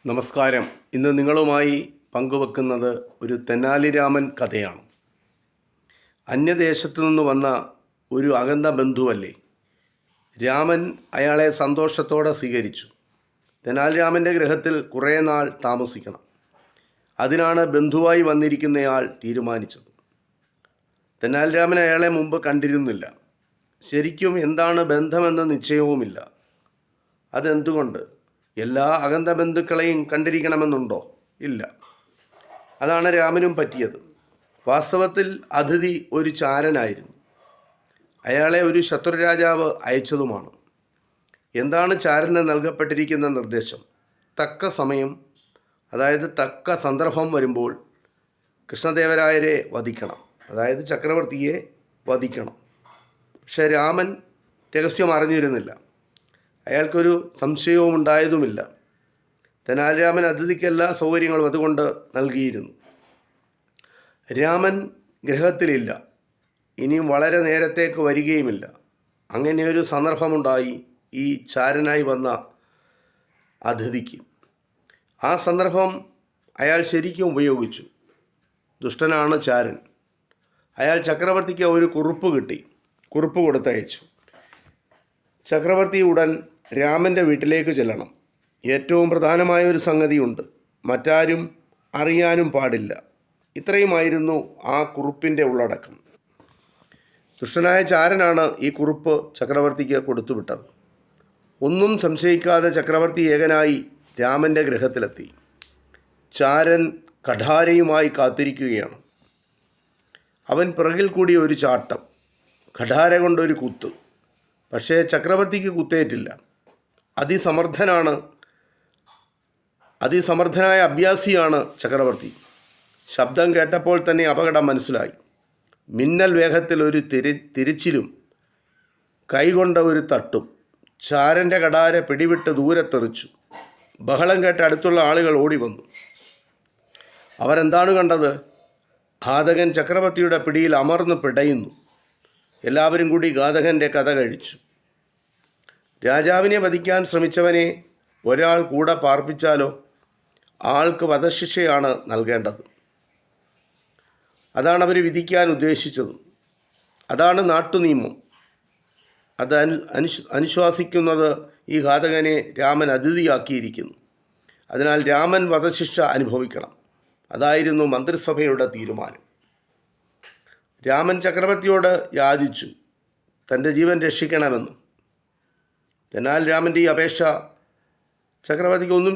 നമസ്കാരം. ഇന്ന് നിങ്ങളുമായി പങ്കുവെക്കുന്നത് ഒരു തെനാലി രാമൻ കഥയാണ്. അന്യദേശത്തു നിന്ന് വന്ന ഒരു അകന്ന ബന്ധുവല്ലേ രാമൻ. അയാളെ സന്തോഷത്തോടെ സ്വീകരിച്ചു. തെനാലി രാമൻ്റെ ഗൃഹത്തിൽ കുറേ നാൾ താമസിക്കണം. അതിനാണ് ബന്ധുവായി വന്നിരിക്കുന്നയാൾ തീരുമാനിച്ചത്. തെനാലി രാമൻ അയാളെ മുമ്പ് കണ്ടിരുന്നില്ല. ശരിക്കും എന്താണ് ബന്ധമെന്ന നിശ്ചയവുമില്ല. അതെന്തുകൊണ്ട്? എല്ലാ അകന്ന ബന്ധുക്കളെയും കണ്ടിരിക്കണമെന്നുണ്ടോ? ഇല്ല. അതാണ് രാമനും പറ്റിയത്. വാസ്തവത്തിൽ അതിഥി ഒരു ചാരനായിരുന്നു. അയാളെ ഒരു ശത്രുരാജാവ് അയച്ചതുമാണ്. എന്താണ് ചാരന് നൽകപ്പെട്ടിരിക്കുന്ന നിർദ്ദേശം? തക്ക സമയം, അതായത് തക്ക സന്ദർഭം വരുമ്പോൾ കൃഷ്ണദേവരായരെ വധിക്കണം, അതായത് ചക്രവർത്തിയെ വധിക്കണം. പക്ഷേ രാമൻ രഹസ്യം അറിഞ്ഞിരുന്നില്ല. അയാൾക്കൊരു സംശയവും ഉണ്ടായതുമില്ല. തെനാലി രാമൻ അതിഥിക്ക് എല്ലാ സൗകര്യങ്ങളും അതുകൊണ്ട് നൽകിയിരുന്നു. രാമൻ ഗൃഹത്തിലില്ല. ഇനിയും വളരെ നേരത്തേക്ക് വരികയുമില്ല. അങ്ങനെയൊരു സന്ദർഭമുണ്ടായി ഈ ചാരനായി വന്ന അതിഥിക്ക്. ആ സന്ദർഭം അയാൾ ശരിക്കും ഉപയോഗിച്ചു. ദുഷ്ടനാണ് ചാരൻ. അയാൾ ചക്രവർത്തിക്ക് ഒരു കുറിപ്പ് കൊടുത്തയച്ചു. ചക്രവർത്തി ഉടൻ രാമൻ്റെ വീട്ടിലേക്ക് ചെല്ലണം. ഏറ്റവും പ്രധാനമായ ഒരു സംഗതിയുണ്ട്, മറ്റാരും അറിയാനും പാടില്ല. ഇത്രയുമായിരുന്നു ആ കുറിപ്പിൻ്റെ ഉള്ളടക്കം. ദുഷ്ടനായ ചാരനാണ് ഈ കുറിപ്പ് ചക്രവർത്തിക്ക് കൊടുത്തുവിട്ടത്. ഒന്നും സംശയിക്കാതെ ചക്രവർത്തി ഏകനായി രാമൻ്റെ ഗൃഹത്തിലെത്തി. ചാരൻ കഠാരയുമായി കാത്തിരിക്കുകയാണ്. അവൻ പിറകിൽ കൂടി ഒരു ചാട്ടം, കഠാര കൊണ്ടൊരു കുത്ത്. പക്ഷേ ചക്രവർത്തിക്ക് കുത്തേറ്റില്ല. അതിസമർത്ഥനായ അഭ്യാസിയാണ് ചക്രവർത്തി. ശബ്ദം കേട്ടപ്പോൾ തന്നെ അപകടം മനസ്സിലായി. മിന്നൽ വേഗത്തിൽ ഒരു തിരിച്ചിലും കൈകൊണ്ട ഒരു തട്ടും ചാരൻ്റെ കഠാര പിടിവിട്ട് ദൂരത്തെറിച്ചു. ബഹളം കേട്ട് അടുത്തുള്ള ആളുകൾ ഓടി വന്നു. അവരെന്താണ് കണ്ടത്? ഘാതകൻ ചക്രവർത്തിയുടെ പിടിയിൽ അമർന്ന് പിടയുന്നു. എല്ലാവരും കൂടി ഘാതകൻ്റെ കഥ കഴിച്ചു. രാജാവിനെ വധിക്കാൻ ശ്രമിച്ചവനെ ഒരാൾ കൂടെ പാർപ്പിച്ചാലോ? ആൾക്ക് വധശിക്ഷയാണ് നൽകേണ്ടത്. അതാണ് അവർ വിധിക്കാൻ ഉദ്ദേശിച്ചത്. അതാണ് നാട്ടുനിയമം. അത് അനുശാസിക്കുന്നത് ഈ ഘാതകനെ രാമൻ അതിഥിയാക്കിയിരിക്കുന്നു. അതിനാൽ രാമൻ വധശിക്ഷ അനുഭവിക്കണം. അതായിരുന്നു മന്ത്രിസഭയുടെ തീരുമാനം. രാമൻ ചക്രവർത്തിയോട് യാചിച്ചു തൻ്റെ ജീവൻ രക്ഷിക്കണമെന്നും. തെനാലി രാമൻ്റെ ഈ അപേക്ഷ ചക്രവർത്തിക്ക് ഒന്നും